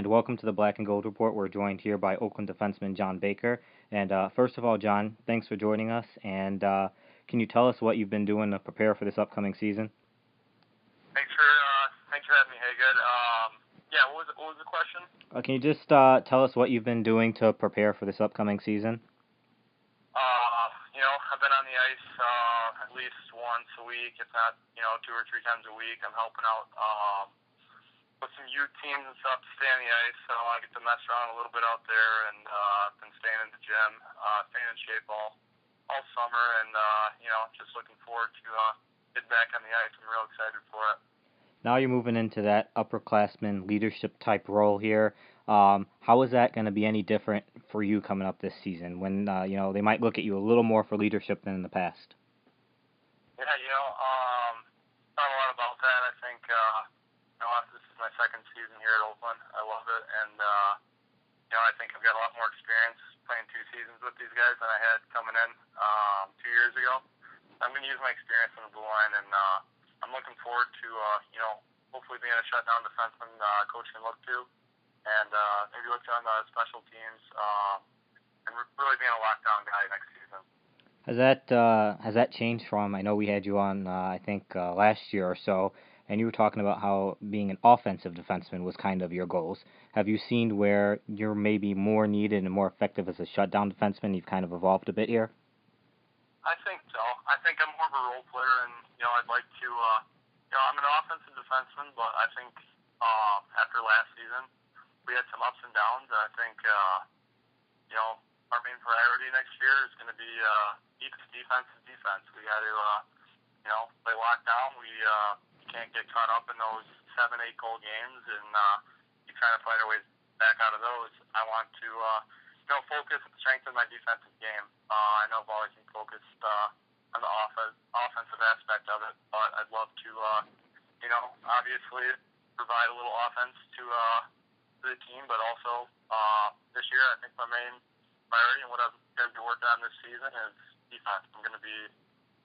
welcome to the Black and Gold Report. We're joined here by Oakland defenseman John Baker. And first of all, John, thanks for joining us. And can you tell us what you've been doing to prepare for this upcoming season? Thanks for having me. Hey, good. Yeah. What was the question? Can you just tell us what you've been doing to prepare for this upcoming season? I've been on the ice at least once a week, if not, 2 or 3 times a week. I'm helping out with some youth teams and stuff to stay on the ice, so I get to mess around a little bit out there, and been staying in the gym, staying in shape all summer, and just looking forward to getting back on the ice. I'm real excited for it. Now you're moving into that upperclassman leadership type role here. How is that going to be any different for you coming up this season when they might look at you a little more for leadership than in the past? Yeah, thought a lot about that. I think this is my second season here at Oakland. I love it, and I think I've got a lot more experience playing 2 seasons with these guys than I had coming in 2 years ago. I'm going to use my experience in the blue line, and I'm looking forward to hopefully being a shutdown defenseman coach can look to, and maybe look on the special teams and really being a lockdown guy next season. Has that changed from? I know we had you on I think last year or so, and you were talking about how being an offensive defenseman was kind of your goals. Have you seen where you're maybe more needed and more effective as a shutdown defenseman? You've kind of evolved a bit here. I think so. I think I'm more of a role player, and I'd like to. I'm an offensive defenseman, but I think after last season we had some ups and downs. And I think our main priority next year is going to be defense. We got to play lockdown. We can't get caught up in those 7-8 goal games, and you trying to fight our way back out of those. I want to focus and strengthen my defensive game. I know I've always been focused on the offensive aspect of it, but I'd love to obviously provide a little offense to the team, but also this year I think my main priority and what I'm going to be working on this season is defense. I'm going to be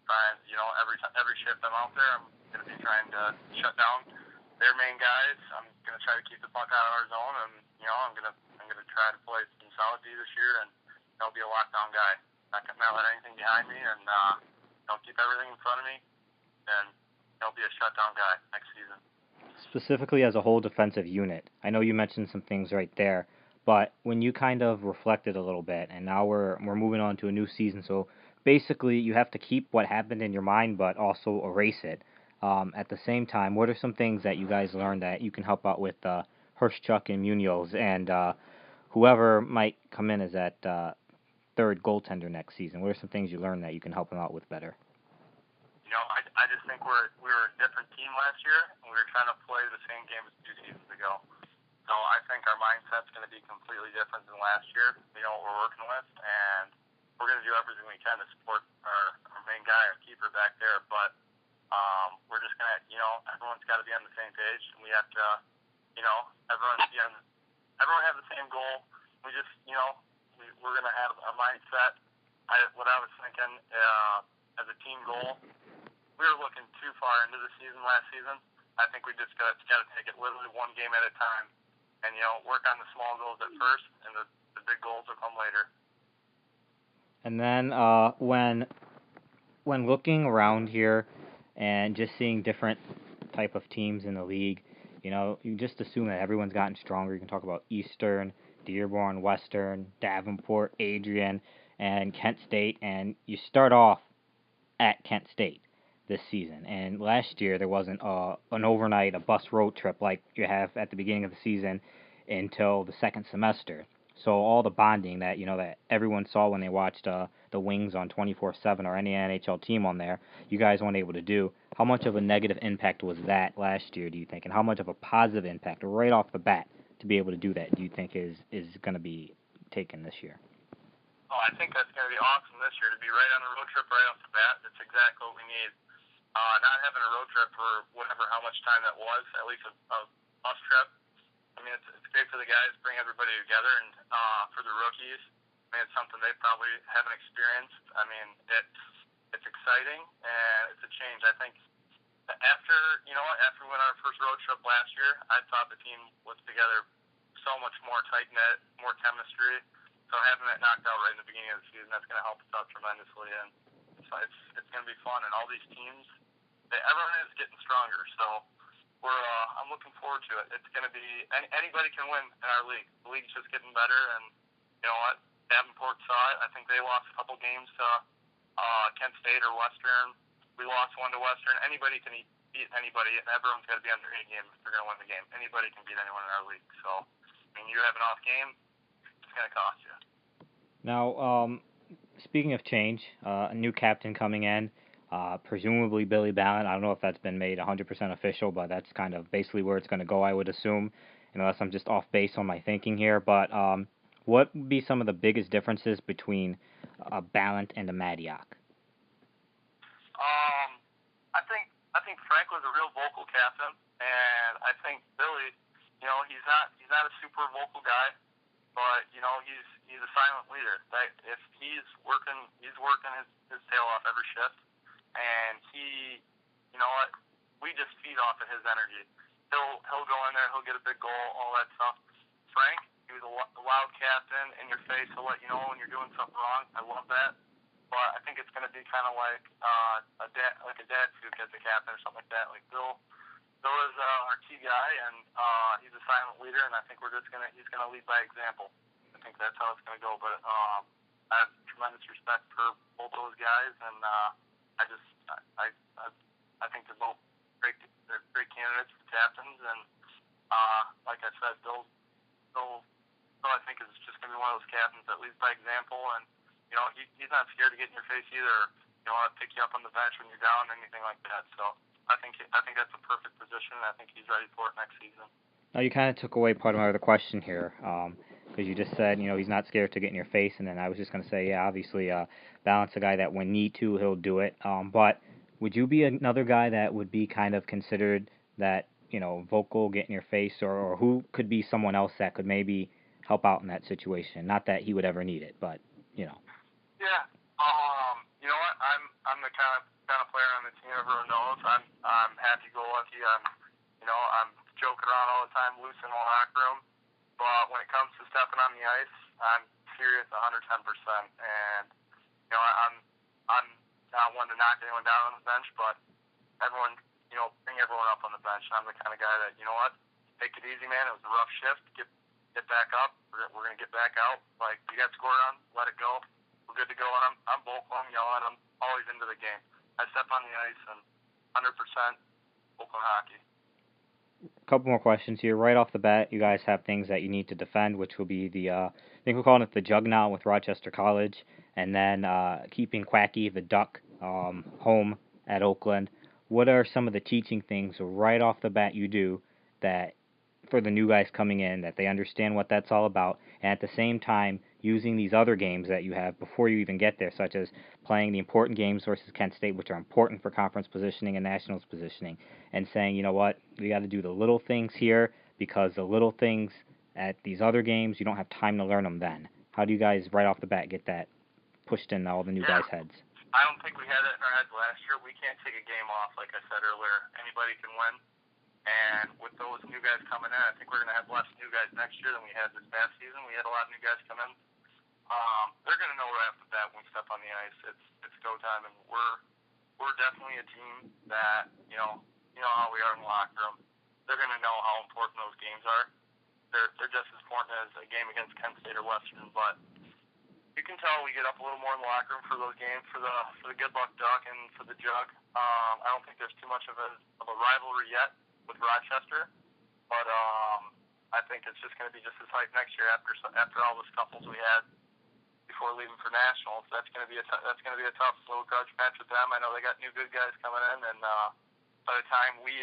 trying, every shift I'm out there, I'm going to be trying to shut down their main guys. I'm going to try to keep the puck out of our zone, and I'm going to try to play some solid D this year, and be a lockdown guy. Not let anything behind me, and keep everything in front of me, and be a shutdown guy next season. Specifically as a whole defensive unit, I know you mentioned some things right there, but when you kind of reflected a little bit, and now we're moving on to a new season, so basically you have to keep what happened in your mind, but also erase it. At the same time, what are some things that you guys learned that you can help out with Hirschchuk and Munoz and whoever might come in as that third goaltender next season? What are some things you learned that you can help them out with better? I just think we were a different team last year, and we were trying to play the same game as 2 seasons ago. So I think our mindset's going to be completely different than last year. We know what we're working with, and we're going to do everything we can to support our main guy, our keeper back there. But we're just going to, everyone's got to be on the same page, and we have to, everyone have the same goal. We just, we're going to have a mindset. What I was thinking as a team goal, we were looking too far into the season last season. I think we just got to take it literally one game at a time, and work on the small goals at first, and the big goals will come later. And then when looking around here and just seeing different type of teams in the league, you just assume that everyone's gotten stronger. You can talk about Eastern, Dearborn, Western, Davenport, Adrian, and Kent State, and you start off at Kent State this season. And last year there wasn't an overnight, a bus road trip like you have at the beginning of the season until the second semester. So all the bonding that that everyone saw when they watched the Wings on 24/7 or any NHL team on there, you guys weren't able to do. How much of a negative impact was that last year, do you think? And how much of a positive impact right off the bat to be able to do that, do you think is going to be taken this year? Oh, I think that's going to be awesome this year to be right on the road trip right off the bat. That's exactly what we need. Not having a road trip for how much time that was, at least a bus trip. I mean, it's great for the guys, bring everybody together, and for the rookies, I mean, it's something they probably haven't experienced. I mean, it's exciting, and it's a change. I think after we went on our first road trip last year, I thought the team was together so much more tight knit, more chemistry. So having that knocked out right in the beginning of the season, that's going to help us out tremendously, and so it's going to be fun. And all these teams, everyone is getting stronger. So I'm looking forward to it. It's going to be anybody can win in our league. The league's just getting better, and you know what? Davenport saw it. I think they lost a couple games to Kent State or Western. We lost one to Western. Anybody can beat anybody, and everyone's got to be on their A game if they're going to win the game. Anybody can beat anyone in our league. So, I mean, you have an off game, it's going to cost you. Now, speaking of change, a new captain coming in, presumably Billy Ballard. I don't know if that's been made 100% official, but that's kind of basically where it's going to go, I would assume, unless I'm just off base on my thinking here. But what would be some of the biggest differences between a Ballant and a Madiock? I think Frank was a real vocal captain, and I think Billy, you know, he's not a super vocal guy, but you know he's a silent leader. That if he's working his tail off every shift, and he, you know what, we just feed off of his energy. He'll go in there, he'll get a big goal, all that stuff. Frank, he was a loud captain, in your face, he'll let you know when you're doing something wrong. I love that. But I think it's going to be kind of like a dad fluke as a captain or something like that. Like Bill is our key guy, and he's a silent leader, and I think he's gonna lead by example. I think that's how it's gonna go. But I have tremendous respect for both those guys, and I think they're both great candidates for captains. And like I said, Bill I think is just gonna be one of those captains that leads by example, and you know, he's not scared to get in your face either. You know, pick you up on the bench when you're down, anything like that. So I think that's a perfect position, and I think he's ready for it next season. Now, you kind of took away part of my other question here, because you just said, you know, he's not scared to get in your face, and then I was just going to say, yeah, obviously, Ballant's a guy that when need to, he'll do it. But would you be another guy that would be kind of considered that, you know, vocal, get in your face, or who could be someone else that could maybe help out in that situation? Not that he would ever need it, but, you know. Yeah. You know what? I'm the kind of player on the team everyone knows. I'm happy-go-lucky. I'm joking around all the time, loose in the locker room. But when it comes to stepping on the ice, I'm serious 110%. And you know, I'm not one to knock anyone down on the bench, but everyone, you know, bring everyone up on the bench. I'm the kind of guy that, you know what, take it easy, man. It was a rough shift. Get back up. We're gonna get back out. Like you got scored on, let it go. We're good to go, and I'm vocal, I'm yelling, I'm always into the game. I step on the ice, and 100% Oakland hockey. A couple more questions here. Right off the bat, you guys have things that you need to defend, which will be I think we're calling it the Juggernaut with Rochester College, and then keeping Quacky, the Duck, home at Oakland. What are some of the teaching things right off the bat you do that for the new guys coming in, that they understand what that's all about, and at the same time using these other games that you have before you even get there, such as playing the important games versus Kent State, which are important for conference positioning and nationals positioning, and saying, you know what, we got to do the little things here because the little things at these other games, you don't have time to learn them then. How do you guys right off the bat get that pushed in all the new guys' heads? I don't think we had it in our heads last year. We can't take a game off, like I said earlier. Anybody can win. And with those new guys coming in, I think we're going to have less new guys next year than we had this past season. We had a lot of new guys come in. They're going to know right off the bat when we step on the ice. It's go time, and we're definitely a team that you know how we are in the locker room. They're going to know how important those games are. They're just as important as a game against Kent State or Western, but you can tell we get up a little more in the locker room for those games, for the Good Luck Duck and for the Jug. I don't think there's too much of a rivalry yet with Rochester, but I think it's just going to be just as hype next year after all the scuffles we had before leaving for nationals. That's going to be a tough little grudge match with them. I know they got new good guys coming in, and by the time we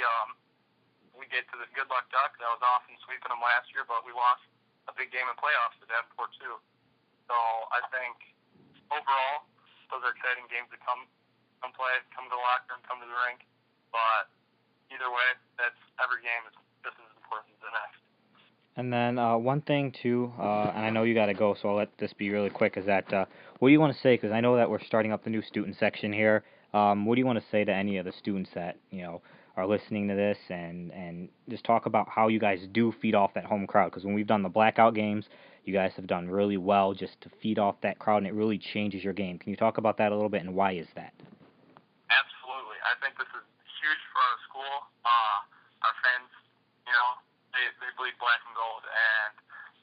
get to the Good Luck Duck, that was awesome sweeping them last year, but we lost a big game in playoffs to Davenport too. So I think overall those are exciting games to come play, come to the locker room, come to the rink, but either way, that's every game is just as important as the next. And then one thing, too, and I know you got to go, so I'll let this be really quick, is that what do you want to say, because I know that we're starting up the new student section here. What do you want to say to any of the students that, you know, are listening to this, and just talk about how you guys do feed off that home crowd. Because when we've done the blackout games, you guys have done really well just to feed off that crowd, and it really changes your game. Can you talk about that a little bit, and why is that? Absolutely. I think this is huge for our school. Our fans, they bleed black and gold, and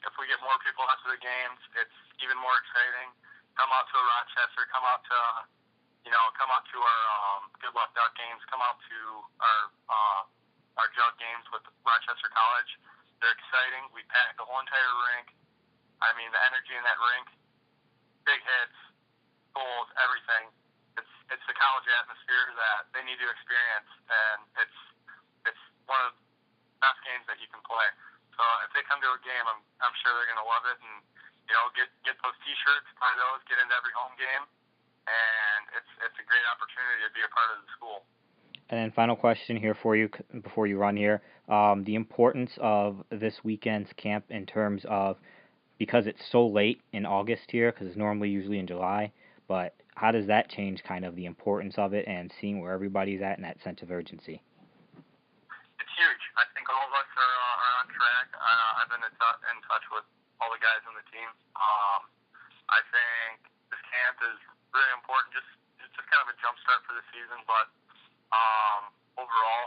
if we get more people out to the games, it's even more exciting. Come out to Rochester, come out to our Good Luck Duck games, come out to our jug games with Rochester College. They're exciting. We pack the whole entire rink. I mean, the energy in that rink, big hits, goals, everything. It's the college atmosphere that they need to experience, and it's one of the best games that you can play. So if they come to a game, I'm sure they're going to love it, and get those T-shirts, buy those, get into every home game, and it's a great opportunity to be a part of the school. And then final question here for you before you run here. The importance of this weekend's camp in terms of, because it's so late in August here, because it's normally usually in July, but how does that change kind of the importance of it and seeing where everybody's at and that sense of urgency? It's huge. I think all of us are on track. I've been in touch with all the guys on the team. I think this camp is really important. It's just kind of a jump start for the season, but overall,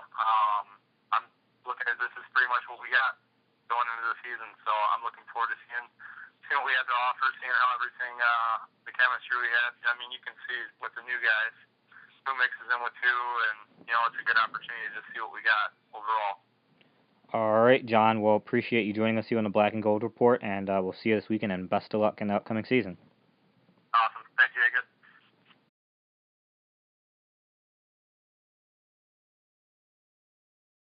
I'm looking at this as pretty much what we got going into the season. So I'm looking forward to seeing what we have to offer, seeing how everything, the chemistry we have. I mean, you can see with the new guys who mixes in with who, and it's a good opportunity to see what we got overall. All right, John. Well, appreciate you joining us here on the Black and Gold Report, and we'll see you this weekend, and best of luck in the upcoming season.